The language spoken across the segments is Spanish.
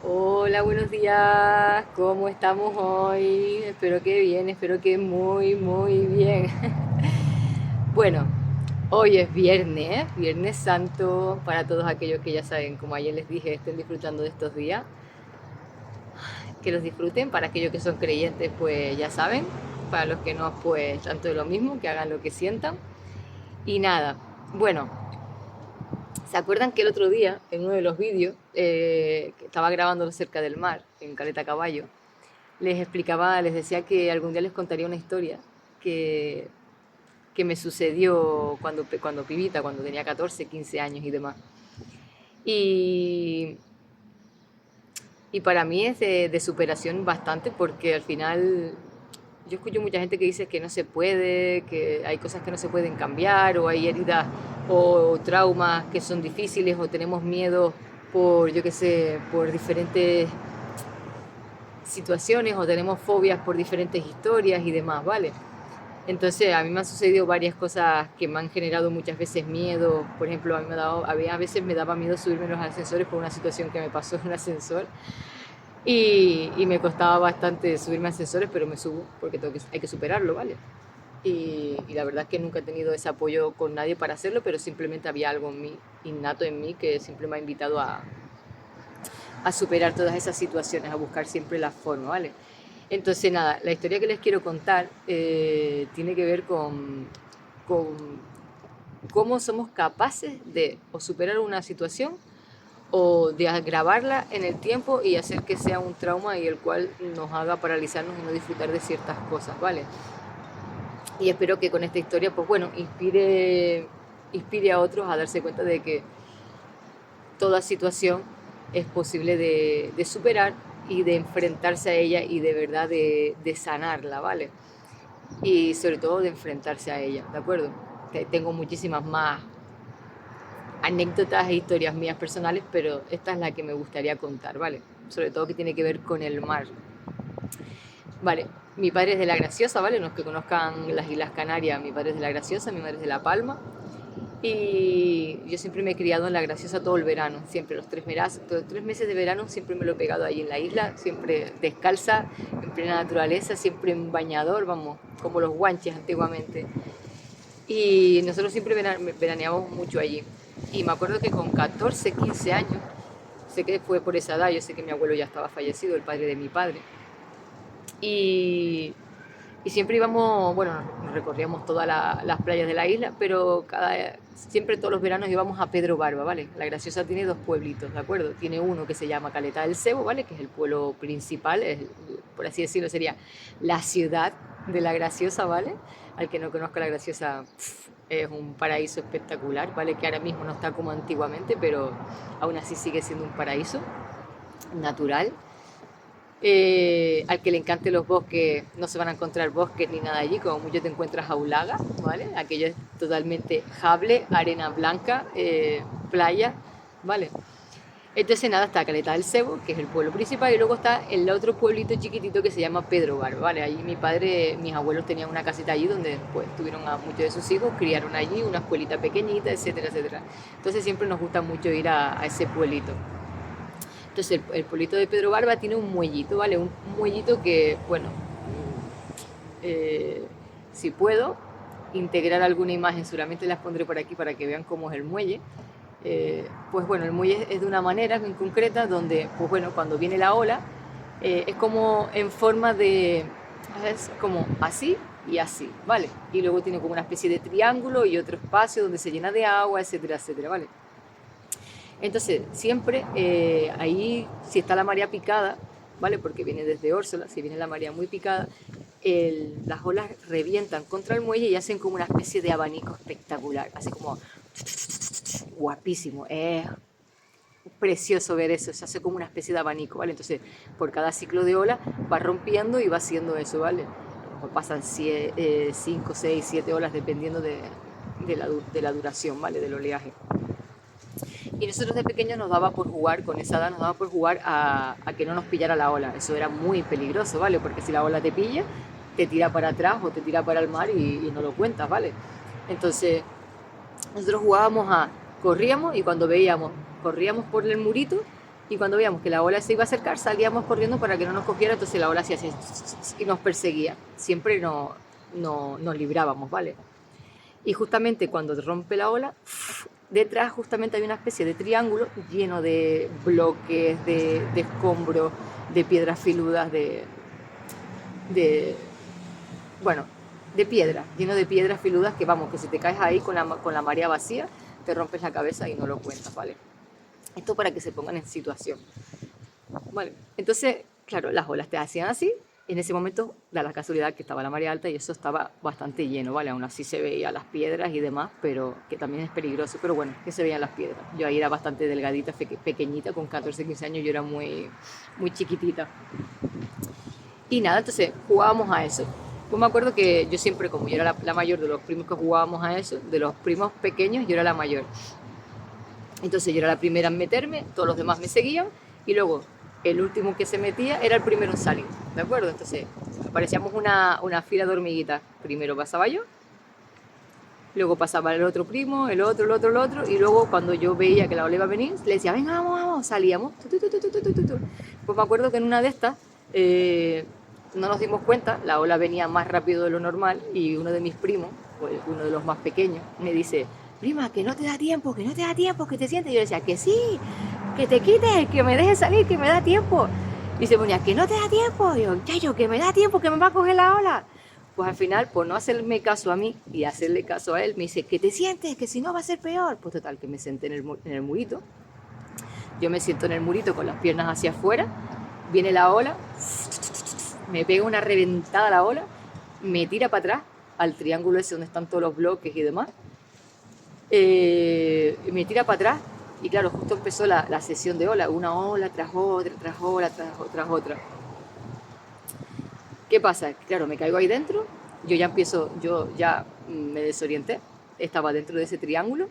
Hola, buenos días. ¿Cómo estamos hoy? Espero que bien, espero que muy bien. Bueno, hoy es viernes, Viernes Santo, para todos aquellos que ya saben, como ayer les dije, estén disfrutando de estos días. Que los disfruten, para aquellos que son creyentes, pues ya saben. Para los que no, pues tanto de lo mismo, que hagan lo que sientan. Y nada, bueno, ¿se acuerdan que el otro día, en uno de los vídeos, que estaba grabándolo cerca del mar, en Caleta Caballo, les explicaba, les decía que algún día les contaría una historia que, que me sucedió cuando pibita, cuando tenía 14 15 años y demás. Y, y para mí es de superación bastante porque al final yo escucho mucha gente que dice que no se puede, que hay cosas que no se pueden cambiar o hay heridas o traumas que son difíciles o tenemos miedo por, yo qué sé, por diferentes situaciones o tenemos fobias por diferentes historias y demás, ¿vale? Entonces, a mí me han sucedido varias cosas que me han generado muchas veces miedo. Por ejemplo, a veces me daba miedo subirme en los ascensores por una situación que me pasó en un ascensor y me costaba bastante subirme a ascensores, pero me subo porque hay que superarlo, ¿vale? Y la verdad es que nunca he tenido ese apoyo con nadie para hacerlo, pero simplemente había algo en mí, innato en mí, que siempre me ha invitado a superar todas esas situaciones, a buscar siempre la forma, ¿vale? Entonces, nada, la historia que les quiero contar tiene que ver con cómo somos capaces de o superar una situación o de agravarla en el tiempo y hacer que sea un trauma y el cual nos haga paralizarnos y no disfrutar de ciertas cosas, ¿vale? Y espero que con esta historia, pues bueno, inspire a otros a darse cuenta de que toda situación es posible de superar y de enfrentarse a ella y de verdad de sanarla, ¿vale? Y sobre todo de enfrentarse a ella, ¿de acuerdo? Tengo muchísimas más anécdotas e historias mías personales, pero esta es la que me gustaría contar, ¿vale? Sobre todo que tiene que ver con el mar. Vale, mi padre es de La Graciosa, ¿vale? Los que conozcan las Islas Canarias, mi padre es de La Graciosa, mi madre es de La Palma. Y yo siempre me he criado en La Graciosa todo el verano, siempre los 3 meses de verano siempre me lo he pegado ahí en la isla, siempre descalza, en plena naturaleza, siempre en bañador, vamos, como los guanches antiguamente. Y nosotros siempre veraneamos mucho allí. Y me acuerdo que con 14 15 años, sé que fue por esa edad, yo sé que mi abuelo ya estaba fallecido, el padre de mi padre. Y y siempre íbamos, bueno, recorríamos todas las playas de la isla, pero siempre todos los veranos íbamos a Pedro Barba, ¿vale? La Graciosa tiene dos pueblitos, ¿de acuerdo? Tiene uno que se llama Caleta del Cebo, ¿vale? Que es el pueblo principal, por así decirlo, sería la ciudad de La Graciosa, ¿vale? Al que no conozca La Graciosa, es un paraíso espectacular, ¿vale? Que ahora mismo no está como antiguamente, pero aún así sigue siendo un paraíso natural. Al que le encanten los bosques, no se van a encontrar bosques ni nada allí, como mucho te encuentras aulaga, ¿vale? Aquello es totalmente jable, arena blanca, playa, ¿vale? Entonces nada, está Caleta del Cebo, que es el pueblo principal, y luego está el otro pueblito chiquitito que se llama Pedro Bar, ¿vale? Allí mis abuelos tenían una casita allí donde pues tuvieron a muchos de sus hijos, criaron allí, una escuelita pequeñita, etcétera, etcétera. Entonces siempre nos gusta mucho ir a ese pueblito. Entonces el pueblito de Pedro Barba tiene un muellito, ¿vale? Un muellito que, bueno, eh, si puedo integrar alguna imagen, seguramente las pondré por aquí para que vean cómo es el muelle. Pues bueno, el muelle es de una manera en concreta donde, pues bueno, cuando viene la ola, es como en forma de, es como así y así, ¿vale? Y luego tiene como una especie de triángulo y otro espacio donde se llena de agua, etcétera, etcétera, ¿vale? Entonces, siempre ahí, si está la marea picada, ¿vale? Porque viene desde Órsola, si viene la marea muy picada, las olas revientan contra el muelle y hacen como una especie de abanico espectacular, así como guapísimo. Es precioso ver eso, se hace como una especie de abanico, ¿vale? Entonces, por cada ciclo de ola va rompiendo y va haciendo eso, ¿vale? O pasan 5, 6, 7 olas dependiendo de la duración, ¿vale? Del oleaje. Y nosotros de pequeños nos daba por jugar, con esa edad nos daba por jugar a que no nos pillara la ola. Eso era muy peligroso, ¿vale? Porque si la ola te pilla, te tira para atrás o te tira para el mar y no lo cuentas, ¿vale? Entonces, nosotros jugábamos corríamos y cuando veíamos, corríamos por el murito Y cuando veíamos que la ola se iba a acercar, salíamos corriendo para que no nos cogiera, entonces la ola hacía así y nos perseguía. Siempre nos librábamos, ¿vale? Y justamente cuando rompe la ola, detrás justamente hay una especie de triángulo lleno de bloques, de escombros, de piedras filudas, de bueno, de piedra, lleno de piedras filudas que vamos, que si te caes ahí con la marea vacía, te rompes la cabeza y no lo cuentas, ¿vale? Esto para que se pongan en situación. Vale, entonces, claro, las olas te hacían así. En ese momento, da la casualidad que estaba la marea alta y eso estaba bastante lleno, ¿vale? Aún así se veía las piedras y demás, pero que también es peligroso. Pero bueno, que se veían las piedras. Yo ahí era bastante delgadita, pequeñita, con 14, 15 años, yo era muy chiquitita. Y nada, entonces jugábamos a eso. Pues me acuerdo que yo siempre, como yo era la mayor de los primos que jugábamos a eso, de los primos pequeños, yo era la mayor. Entonces yo era la primera en meterme, todos los demás me seguían y luego el último que se metía era el primero en salir, ¿de acuerdo? Entonces parecíamos una fila de hormiguitas. Primero pasaba yo, luego pasaba el otro primo, el otro, el otro, el otro, y luego cuando yo veía que la ola iba a venir, le decía, venga, vamos, vamos, salíamos. Pues me acuerdo que en una de estas no nos dimos cuenta, la ola venía más rápido de lo normal y uno de mis primos, pues uno de los más pequeños, me dice, prima, que no te da tiempo, que no te da tiempo, que te sientes. Y yo le decía, que sí, que te quites, que me dejes salir, que me da tiempo. Y se ponía, que no te da tiempo. Y yo, chayo, que me da tiempo, que me va a coger la ola. Pues al final, por no hacerme caso a mí y hacerle caso a él, me dice, que te sientes, que si no va a ser peor. Pues total, que me senté en el murito. Yo me siento en el murito con las piernas hacia afuera. Viene la ola, me pega una reventada la ola, me tira para atrás al triángulo ese donde están todos los bloques y demás. Me tira para atrás y claro, justo empezó la sesión de ola, una ola tras otra, tras otra, tras otra. ¿Qué pasa? Claro, me caigo ahí dentro, yo ya me desorienté, estaba dentro de ese triángulo,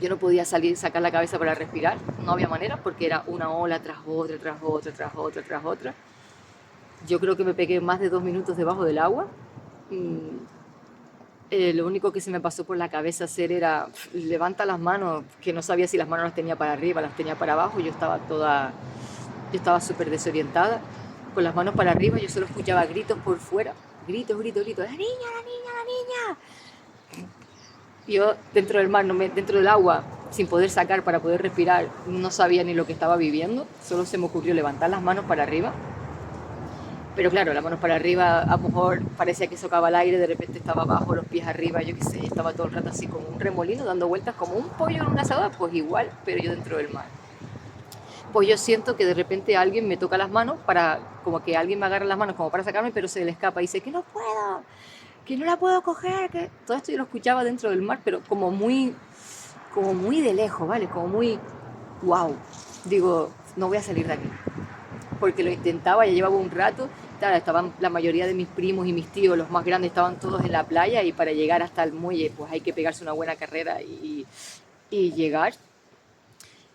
yo no podía salir, sacar la cabeza para respirar, no había manera porque era una ola tras otra, tras otra, tras otra, tras otra. Yo creo que me pegué más de 2 minutos debajo del agua. Lo único que se me pasó por la cabeza hacer era levanta las manos, que no sabía si las manos las tenía para arriba, las tenía para abajo, yo estaba súper desorientada, con las manos para arriba, yo solo escuchaba gritos por fuera, gritos, gritos, gritos, la niña, la niña, la niña. Yo dentro del mar, dentro del agua, sin poder sacar para poder respirar, no sabía ni lo que estaba viviendo, solo se me ocurrió levantar las manos para arriba. Pero claro, las manos para arriba, a lo mejor parecía que socava el aire, de repente estaba abajo, los pies arriba, yo qué sé, estaba todo el rato así como un remolino, dando vueltas como un pollo en una asador, pues igual, pero yo dentro del mar. Pues yo siento que de repente alguien me toca las manos como que alguien me agarra las manos como para sacarme, pero se le escapa y dice que no puedo, que no la puedo coger, que todo esto yo lo escuchaba dentro del mar, pero como muy de lejos, ¿vale? Como muy, wow, digo, no voy a salir de aquí, porque lo intentaba, ya llevaba un rato. Claro, estaban la mayoría de mis primos y mis tíos, los más grandes, estaban todos en la playa y para llegar hasta el muelle pues hay que pegarse una buena carrera y llegar.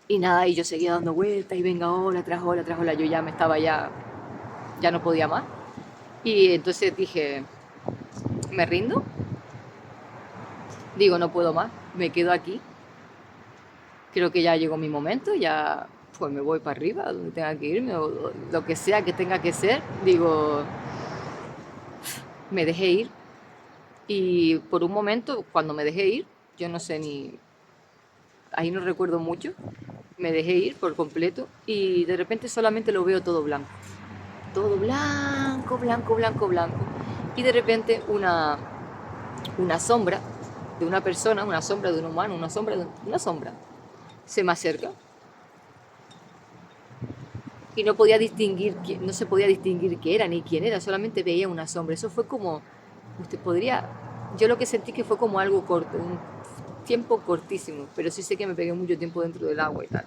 Y nada, y yo seguía dando vueltas y venga ola tras ola tras ola, yo ya me estaba ya no podía más. Y entonces dije, ¿me rindo? Digo, no puedo más, me quedo aquí. Creo que ya llegó mi momento, ya pues me voy para arriba, donde tenga que irme, o lo que sea que tenga que ser. Digo, me dejé ir y por un momento, cuando me dejé ir, yo no sé ni, ahí no recuerdo mucho, me dejé ir por completo y de repente solamente lo veo todo blanco, blanco, blanco, blanco. Y de repente una sombra de una persona, una sombra de un humano, una sombra, se me acerca y no se podía distinguir qué era ni quién era, solamente veía una sombra. Eso fue como, yo lo que sentí que fue como algo corto, un tiempo cortísimo, pero sí sé que me pegué mucho tiempo dentro del agua y tal.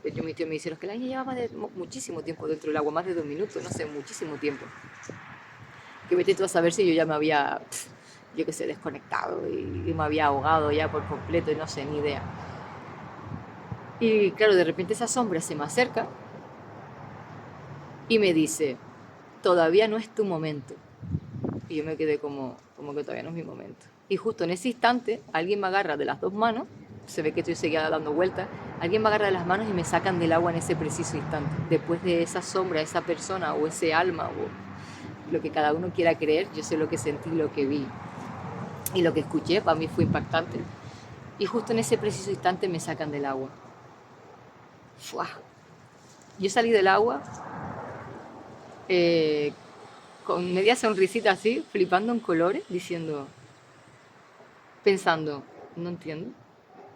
De hecho, mi tío me dice, que la niña llevaba muchísimo tiempo dentro del agua, más de 2 minutos, no sé, muchísimo tiempo. Que vete tú a saber si yo ya me había, yo qué sé, desconectado y me había ahogado ya por completo y no sé, ni idea. Y claro, de repente esa sombra se me acerca y me dice, todavía no es tu momento. Y yo me quedé como que todavía no es mi momento. Y justo en ese instante, alguien me agarra de las dos manos, se ve que estoy seguía dando vueltas, Alguien me agarra de las manos y me sacan del agua en ese preciso instante. Después de esa sombra, esa persona o ese alma o lo que cada uno quiera creer, yo sé lo que sentí, lo que vi y lo que escuché, para mí fue impactante. Y justo en ese preciso instante me sacan del agua. ¡Fua! Yo salí del agua eh, con media sonrisita así, flipando en colores, diciendo, pensando, no entiendo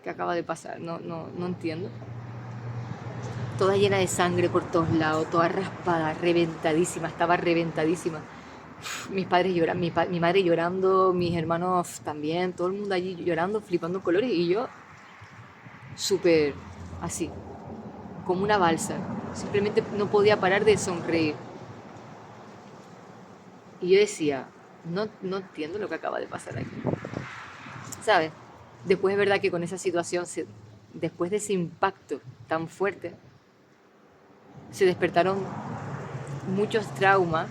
qué acaba de pasar, no entiendo. Toda llena de sangre por todos lados, toda raspada, reventadísima, estaba reventadísima. Mis padres lloran, mi madre llorando, mis hermanos también, todo el mundo allí llorando, flipando en colores y yo súper así, como una balsa. Simplemente no podía parar de sonreír. Y yo decía, no entiendo lo que acaba de pasar aquí. ¿Sabes? Después es verdad que con esa situación, después de ese impacto tan fuerte, se despertaron muchos traumas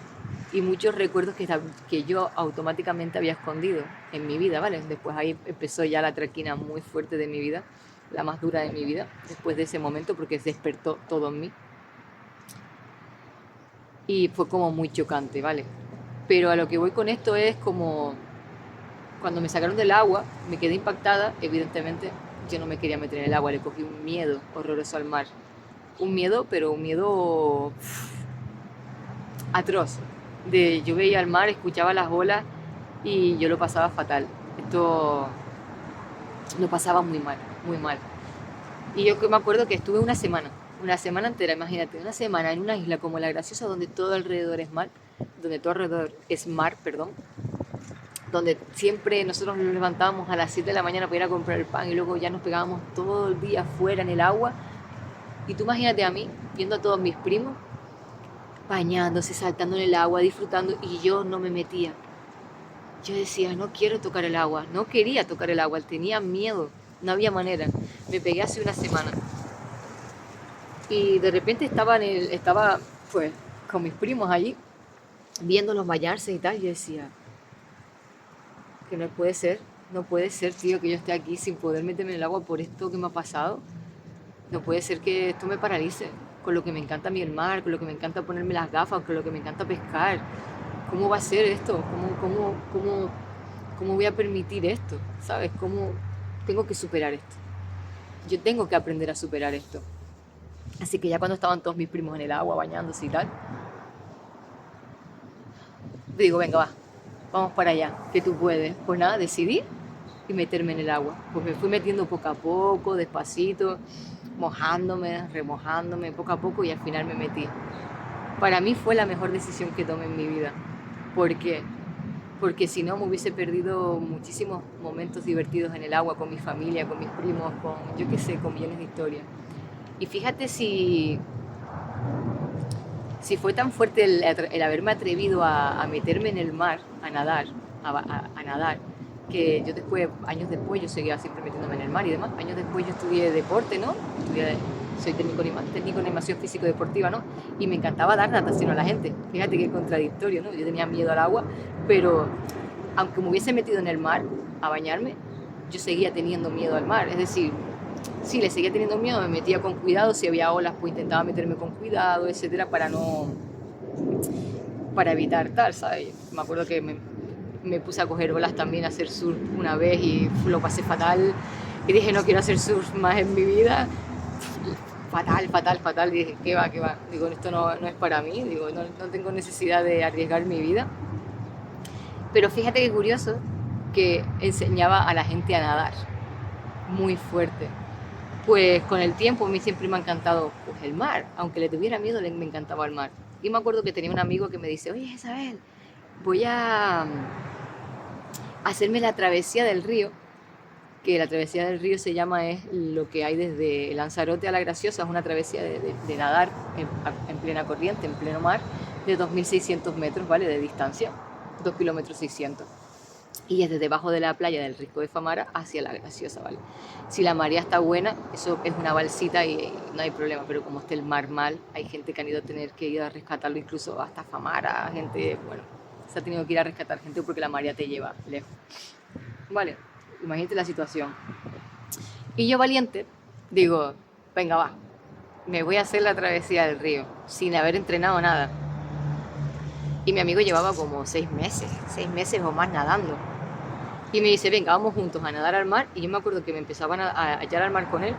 y muchos recuerdos que yo automáticamente había escondido en mi vida, ¿vale? Después ahí empezó ya la traquina muy fuerte de mi vida, la más dura de mi vida, después de ese momento, porque se despertó todo en mí. Y fue como muy chocante, ¿vale? Pero a lo que voy con esto es como cuando me sacaron del agua, me quedé impactada, evidentemente yo no me quería meter en el agua, le cogí un miedo horroroso al mar. Un miedo, pero un miedo atroz. Yo veía el mar, escuchaba las olas y yo lo pasaba fatal. Esto lo pasaba muy mal, muy mal. Y yo que me acuerdo que estuve una semana entera, imagínate, una semana en una isla como La Graciosa, donde todo alrededor es mar, donde todo alrededor es mar, perdón, donde siempre nosotros nos levantábamos a las 7 de la mañana para ir a comprar el pan y luego ya nos pegábamos todo el día fuera en el agua. Y tú imagínate a mí, viendo a todos mis primos, bañándose, saltando en el agua, disfrutando, y yo no me metía. Yo decía, no quiero tocar el agua, no quería tocar el agua, tenía miedo, no había manera. Me pegué hace una semana. Y de repente estaba pues con mis primos allí, viéndolos bañarse y tal, y yo decía, que no puede ser, tío, que yo esté aquí sin poder meterme en el agua por esto que me ha pasado. No puede ser que esto me paralice, con lo que me encanta a mí el mar, con lo que me encanta ponerme las gafas, con lo que me encanta pescar. ¿Cómo va a ser esto? ¿Cómo voy a permitir esto? ¿Sabes? ¿Cómo tengo que superar esto? Yo tengo que aprender a superar esto. Así que ya cuando estaban todos mis primos en el agua bañándose y tal, digo, venga, va, vamos para allá, que tú puedes. Pues nada, decidí y meterme en el agua. Pues me fui metiendo poco a poco, despacito, mojándome, remojándome poco a poco y al final me metí. Para mí fue la mejor decisión que tomé en mi vida. ¿Por qué? Porque si no me hubiese perdido muchísimos momentos divertidos en el agua con mi familia, con mis primos, con yo qué sé, con millones de historias. Y fíjate si fue tan fuerte el haberme atrevido a meterme en el mar, a nadar, a nadar, que yo después, años después, yo seguía siempre metiéndome en el mar y demás. Años después yo estudié deporte, ¿no? Soy técnico en animación físico-deportiva, ¿no? Y me encantaba dar natación a la gente. Fíjate qué contradictorio, ¿no? Yo tenía miedo al agua, pero aunque me hubiese metido en el mar a bañarme, yo seguía teniendo miedo al mar. Es decir, sí, le seguía teniendo miedo, me metía con cuidado, si había olas, pues intentaba meterme con cuidado, etcétera, para evitar tal, ¿sabes? Me acuerdo que me puse a coger olas también, a hacer surf una vez y lo pasé fatal. Y dije, no quiero hacer surf más en mi vida. Fatal, fatal, fatal. Y dije, ¿qué va, qué va? Digo, esto no es para mí, digo, no tengo necesidad de arriesgar mi vida. Pero fíjate qué curioso que enseñaba a la gente a nadar, muy fuerte. Pues con el tiempo a mí siempre me ha encantado pues, el mar, aunque le tuviera miedo, me encantaba el mar. Y me acuerdo que tenía un amigo que me dice, oye Isabel, voy a hacerme la travesía del río, que la travesía del río se llama, es lo que hay desde Lanzarote a La Graciosa, es una travesía de nadar en plena corriente, en pleno mar, de 2.600 metros, ¿vale? De distancia, 2 kilómetros 600. Y es desde debajo de la playa del Risco de Famara hacia La Graciosa, ¿vale? Si la marea está buena, eso es una balsita y no hay problema, pero como esté el mar mal, hay gente que han ido a tener que ir a rescatarlo incluso hasta Famara, gente, bueno, se ha tenido que ir a rescatar gente porque la marea te lleva lejos. Vale, imagínate la situación. Y yo valiente, digo, venga, va, me voy a hacer la travesía del río, sin haber entrenado nada. Y mi amigo llevaba como 6 meses o más nadando. Y me dice, venga, vamos juntos a nadar al mar. Y yo me acuerdo que me empezaban a echar al mar con él.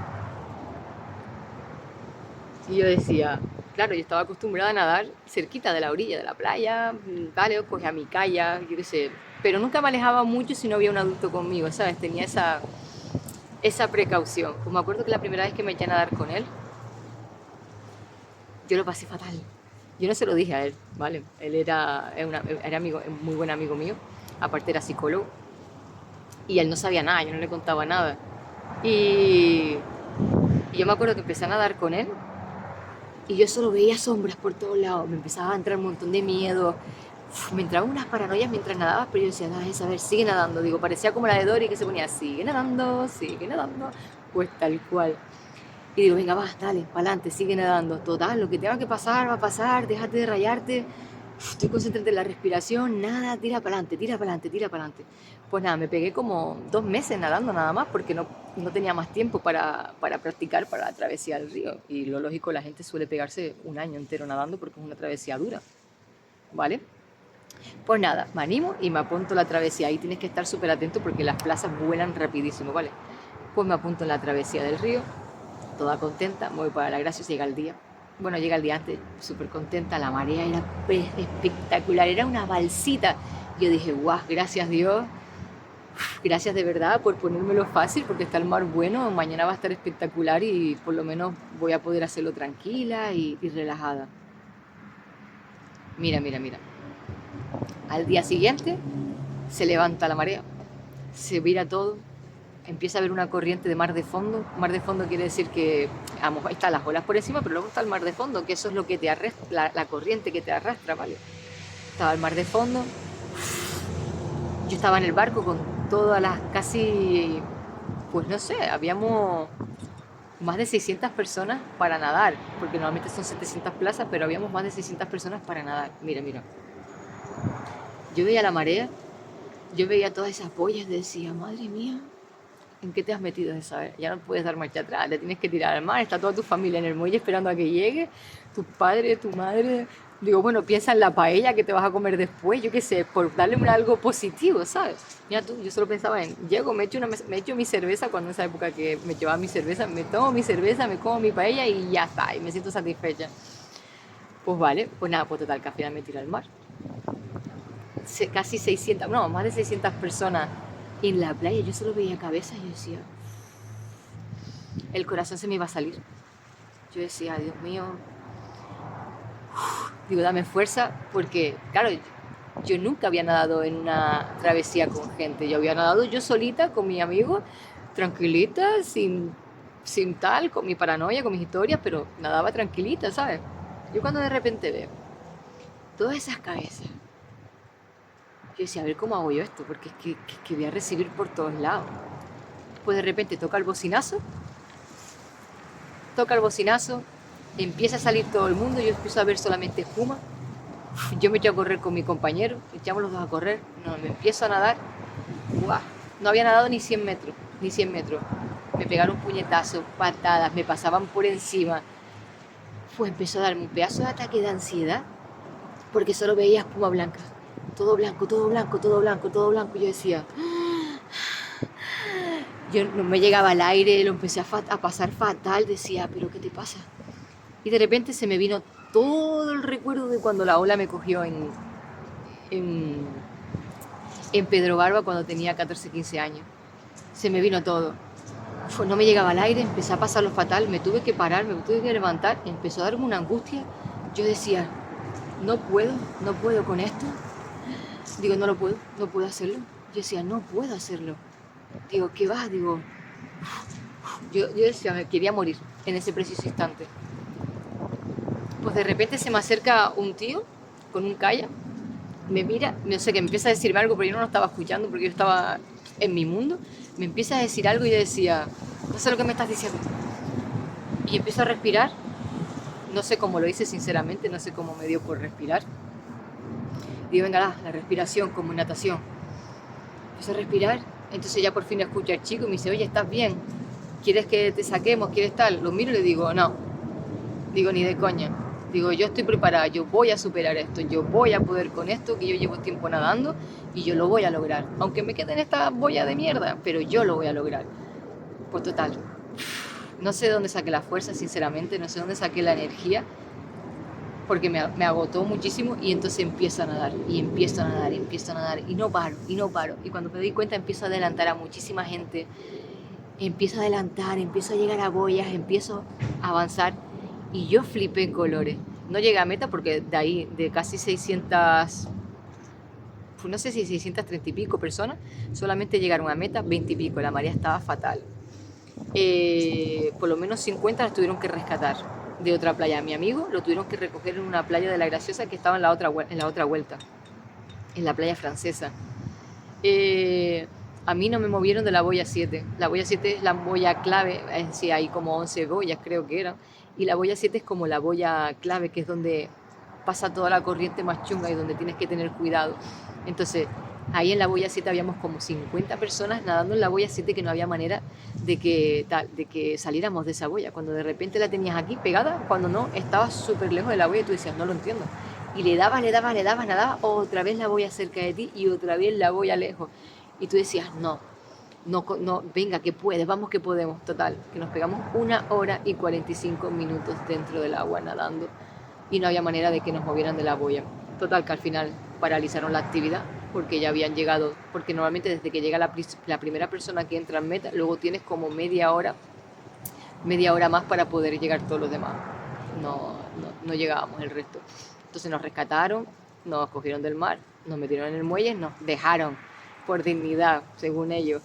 Y yo decía, claro, yo estaba acostumbrada a nadar cerquita de la orilla de la playa, vale, cogía mi kayak, yo qué sé. Pero nunca me alejaba mucho si no había un adulto conmigo, ¿sabes? Tenía esa precaución. Pues me acuerdo que la primera vez que me eché a nadar con él, yo lo pasé fatal. Yo no se lo dije a él, ¿vale? Él era amigo, muy buen amigo mío, aparte era psicólogo, y él no sabía nada, yo no le contaba nada. Y, y yo me acuerdo que empecé a nadar con él, y yo solo veía sombras por todos lados, me empezaba a entrar un montón de miedo, me entraban unas paranoias mientras nadaba, pero yo decía, nada, a ver, sigue nadando, digo, parecía como la de Dory que se ponía, sigue nadando, pues tal cual. Y digo, venga, va, dale, para adelante, sigue nadando. Total, lo que tenga que pasar, va a pasar, déjate de rayarte. Estoy concentrada en la respiración, nada, tira para adelante, tira para adelante, tira para adelante. Pues nada, me pegué como 2 meses nadando nada más porque no tenía más tiempo para practicar para la travesía del río. Y lo lógico, la gente suele pegarse un año entero nadando porque es una travesía dura, ¿vale? Pues nada, me animo y me apunto a la travesía. Ahí tienes que estar súper atento porque las plazas vuelan rapidísimo, ¿vale? Pues me apunto en la travesía del río, toda contenta, me voy para la Gracia, llega el día. Bueno, llega el día antes, súper contenta, la marea era espectacular, era una balsita. Yo dije, guau, gracias Dios, gracias de verdad por ponérmelo fácil, porque está el mar bueno, mañana va a estar espectacular y por lo menos voy a poder hacerlo tranquila y relajada. Mira, mira, mira. Al día siguiente se levanta la marea, se vira todo, empieza a haber una corriente de mar de fondo. Mar de fondo quiere decir que a lo mejor están las olas por encima, pero luego está el mar de fondo, que eso es lo que te arrastra, la corriente que te arrastra, ¿vale? Estaba el mar de fondo, yo estaba en el barco con todas las casi, pues no sé, habíamos más de 600 personas para nadar, porque normalmente son 700 plazas, pero habíamos más de 600 personas para nadar. Mira, mira. Yo veía la marea, yo veía todas esas boyas, decía, madre mía, ¿en qué te has metido esa vez? Ya no puedes dar marcha atrás, te tienes que tirar al mar, está toda tu familia en el muelle esperando a que llegue, tu padre, tu madre. Digo, bueno, piensa en la paella que te vas a comer después, yo qué sé, por darle algo positivo, ¿sabes? Mira tú, yo solo pensaba en, llego, me echo mi cerveza, cuando en esa época que me llevaba mi cerveza, me tomo mi cerveza, me como mi paella y ya está, y me siento satisfecha. Pues vale, pues nada, pues total, que al final me tiro al mar. Casi 600, no, más de 600 personas en la playa, yo solo veía cabezas y yo decía, el corazón se me iba a salir. Yo decía, Dios mío, digo, dame fuerza, porque, claro, yo nunca había nadado en una travesía con gente. Yo había nadado yo solita, con mi amigo, tranquilita, sin tal, con mi paranoia, con mis historias, pero nadaba tranquilita, ¿sabes? Yo cuando de repente veo todas esas cabezas, yo decía, a ver cómo hago yo esto, porque es que voy a recibir por todos lados. Pues de repente toca el bocinazo, empieza a salir todo el mundo, yo empiezo a ver solamente espuma. Yo me echo a correr con mi compañero, echamos los dos a correr, no, me empiezo a nadar. ¡Guau! No había nadado ni 100 metros, ni 100 metros. Me pegaron puñetazos, patadas, me pasaban por encima. Pues empezó a darme un pedazo de ataque de ansiedad, porque solo veía espuma blanca. Todo blanco, todo blanco, todo blanco, todo blanco. Yo decía, yo no me llegaba al aire, lo empecé a pasar fatal, decía, pero ¿qué te pasa? Y de repente se me vino todo el recuerdo de cuando la ola me cogió en, en Pedro Barba cuando tenía 14, 15 años. Se me vino todo. No me llegaba al aire, empecé a pasarlo fatal, me tuve que parar, me tuve que levantar, empezó a darme una angustia. Yo decía, no puedo con esto. Digo, no puedo hacerlo. Yo decía, no puedo hacerlo. Digo, ¿qué va? Digo, yo decía, me quería morir en ese preciso instante. Pues de repente se me acerca un tío con un kayak, me mira, no sé, que me empieza a decirme algo, pero yo no lo estaba escuchando porque yo estaba en mi mundo. Me empieza a decir algo y yo decía, no sé lo que me estás diciendo. Y empiezo a respirar, no sé cómo lo hice sinceramente, no sé cómo me dio por respirar. Digo, venga, la respiración como natación. Empiezo a respirar, entonces ya por fin escucho al chico y me dice, oye, ¿estás bien? ¿quieres que te saquemos? ¿Quieres tal? Lo miro y le digo, no, digo, ni de coña. Digo, yo estoy preparada, yo voy a superar esto, yo voy a poder con esto, que yo llevo tiempo nadando y yo lo voy a lograr. Aunque me quede en esta boya de mierda, pero yo lo voy a lograr. Pues total, no sé de dónde saqué la fuerza, sinceramente, no sé dónde saqué la energía, porque me agotó muchísimo y entonces empiezo a nadar, y empiezo a nadar, y empiezo a nadar, y no paro, y no paro. Y cuando me doy cuenta empiezo a adelantar a muchísima gente, empiezo a adelantar, empiezo a llegar a boyas, empiezo a avanzar, y yo flipé en colores. No llegué a meta porque de ahí, de casi 600, pues no sé si 630 y pico personas, solamente llegaron a meta 20 y pico, la marea estaba fatal. Por lo menos 50 las tuvieron que rescatar de otra playa. Mi amigo lo tuvieron que recoger en una playa de La Graciosa que estaba en la otra vuelta, en la playa francesa. A mí no me movieron de la boya 7. La boya 7 es la boya clave, es decir, hay como 11 boyas creo que eran, y la boya 7 es como la boya clave, que es donde pasa toda la corriente más chunga y donde tienes que tener cuidado. Entonces, ahí en la boya 7 habíamos como 50 personas nadando en la boya 7, que no había manera de que saliéramos de esa boya. Cuando de repente la tenías aquí pegada, cuando no, estabas súper lejos de la boya y tú decías, no lo entiendo. Y le dabas, nadabas, otra vez la boya cerca de ti y otra vez la boya lejos. Y tú decías, no, venga, que puedes, vamos que podemos. Total, que nos pegamos 1 hora y 45 minutos dentro del agua nadando y no había manera de que nos movieran de la boya. Total, que al final paralizaron la actividad porque ya habían llegado, porque normalmente desde que llega la primera persona que entra en meta, luego tienes como media hora más para poder llegar todos los demás. No llegábamos el resto. Entonces nos rescataron, nos cogieron del mar, nos metieron en el muelle, nos dejaron por dignidad, según ellos,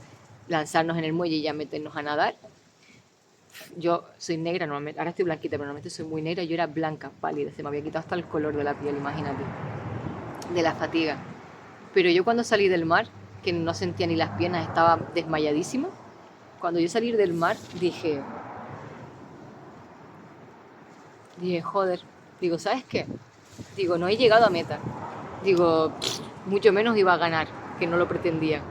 lanzarnos en el muelle y ya meternos a nadar. Yo soy negra normalmente, ahora estoy blanquita, pero normalmente soy muy negra. Yo era blanca, pálida, se me había quitado hasta el color de la piel, imagínate, de la fatiga. Pero yo cuando salí del mar, que no sentía ni las piernas, estaba desmayadísima. Cuando yo salí del mar dije, joder, digo, ¿sabes qué? Digo, no he llegado a meta. Digo, mucho menos iba a ganar, que no lo pretendía.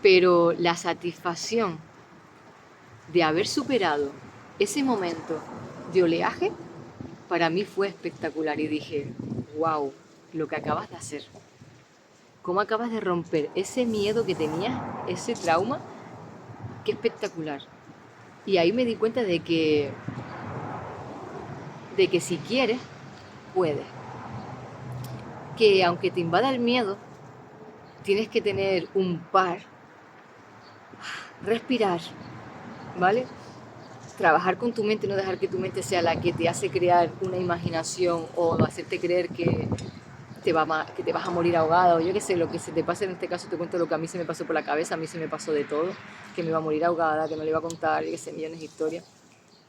Pero la satisfacción de haber superado ese momento de oleaje, para mí fue espectacular. Y dije, wow, lo que acabas de hacer. Cómo acabas de romper ese miedo que tenías, ese trauma, qué espectacular. Y ahí me di cuenta de que si quieres, puedes. Que aunque te invada el miedo, tienes que tener un par, respirar, ¿vale? Trabajar con tu mente, no dejar que tu mente sea la que te hace crear una imaginación o hacerte creer que te vas a morir ahogada, o yo qué sé, lo que se te pase. En este caso te cuento lo que a mí se me pasó por la cabeza. A mí se me pasó de todo, que me iba a morir ahogada, que no le iba a contar, yo qué sé, millones de historias.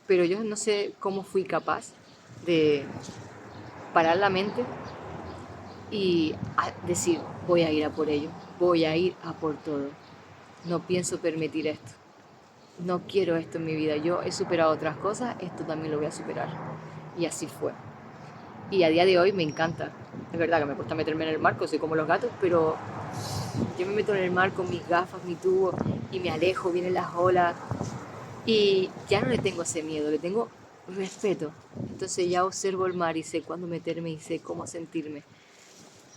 Pero yo no sé cómo fui capaz de parar la mente y decir, voy a ir a por ello, voy a ir a por todo. No pienso permitir esto. No quiero esto en mi vida. Yo he superado otras cosas, esto también lo voy a superar. Y así fue. Y a día de hoy me encanta. Es verdad que me cuesta meterme en el mar, soy como los gatos, pero yo me meto en el mar con mis gafas, mi tubo, y me alejo, vienen las olas. Y ya no le tengo ese miedo, le tengo respeto. Entonces ya observo el mar y sé cuándo meterme y sé cómo sentirme.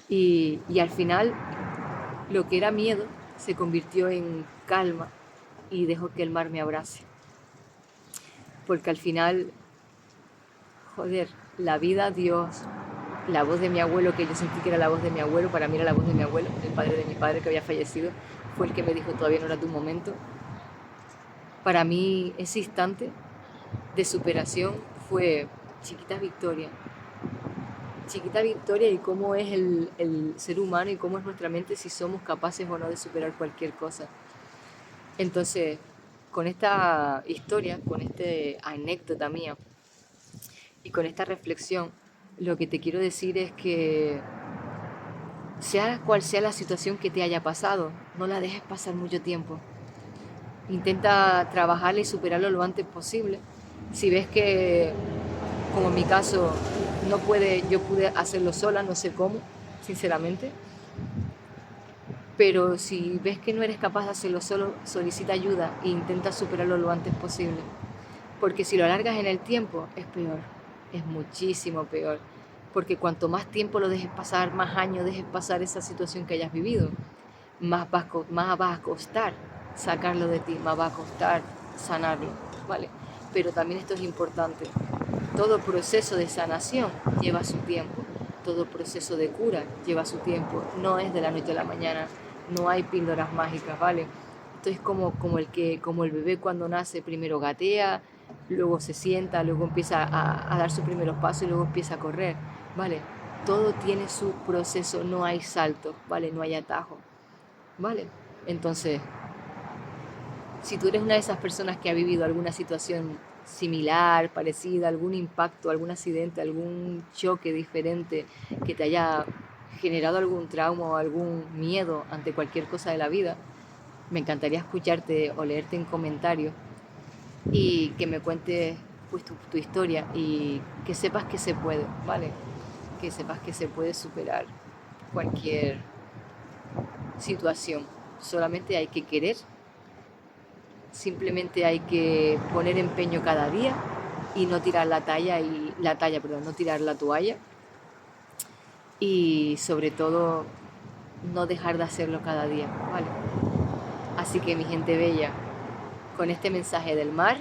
Y al final, lo que era miedo se convirtió en calma y dejo que el mar me abrace. Porque al final, joder, la vida, Dios, la voz de mi abuelo, que yo sentí que era la voz de mi abuelo, para mí era la voz de mi abuelo, el padre de mi padre que había fallecido, fue el que me dijo, todavía no era tu momento. Para mí ese instante de superación fue chiquita victoria y cómo es el ser humano y cómo es nuestra mente, si somos capaces o no de superar cualquier cosa. Entonces, con esta historia, con esta anécdota mía y con esta reflexión, lo que te quiero decir es que sea cual sea la situación que te haya pasado, no la dejes pasar mucho tiempo. Intenta trabajarla y superarlo lo antes posible. Si ves que, como en mi caso, yo pude hacerlo sola, no sé cómo, sinceramente, Pero si ves que no eres capaz de hacerlo solo, solicita ayuda e intenta superarlo lo antes posible. Porque si lo alargas en el tiempo, es peor, es muchísimo peor. Porque cuanto más tiempo lo dejes pasar, más años dejes pasar esa situación que hayas vivido, más va a costar sacarlo de ti, más va a costar sanarlo, ¿vale? Pero también esto es importante. Todo proceso de sanación lleva su tiempo. Todo proceso de cura lleva su tiempo. No es de la noche a la mañana. No hay píldoras mágicas, ¿vale? Esto es como el bebé cuando nace, primero gatea, luego se sienta, luego empieza a dar sus primeros pasos y luego empieza a correr, ¿vale? Todo tiene su proceso, no hay salto, ¿vale? No hay atajo, ¿vale? Entonces, si tú eres una de esas personas que ha vivido alguna situación similar, parecida, algún impacto, algún accidente, algún choque diferente que te haya generado algún trauma o algún miedo ante cualquier cosa de la vida, me encantaría escucharte o leerte en comentarios y que me cuentes pues tu historia y que sepas que se puede, ¿vale? Que sepas que se puede superar cualquier situación. Solamente hay que querer, simplemente hay que poner empeño cada día y no tirar no tirar la toalla y sobre todo no dejar de hacerlo cada día, ¿vale? Así que mi gente bella, con este mensaje del mar,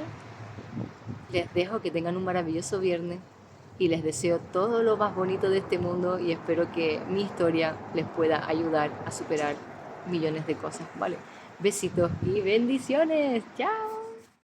les dejo que tengan un maravilloso viernes y les deseo todo lo más bonito de este mundo y espero que mi historia les pueda ayudar a superar millones de cosas, ¿vale? Besitos y bendiciones. ¡Chao!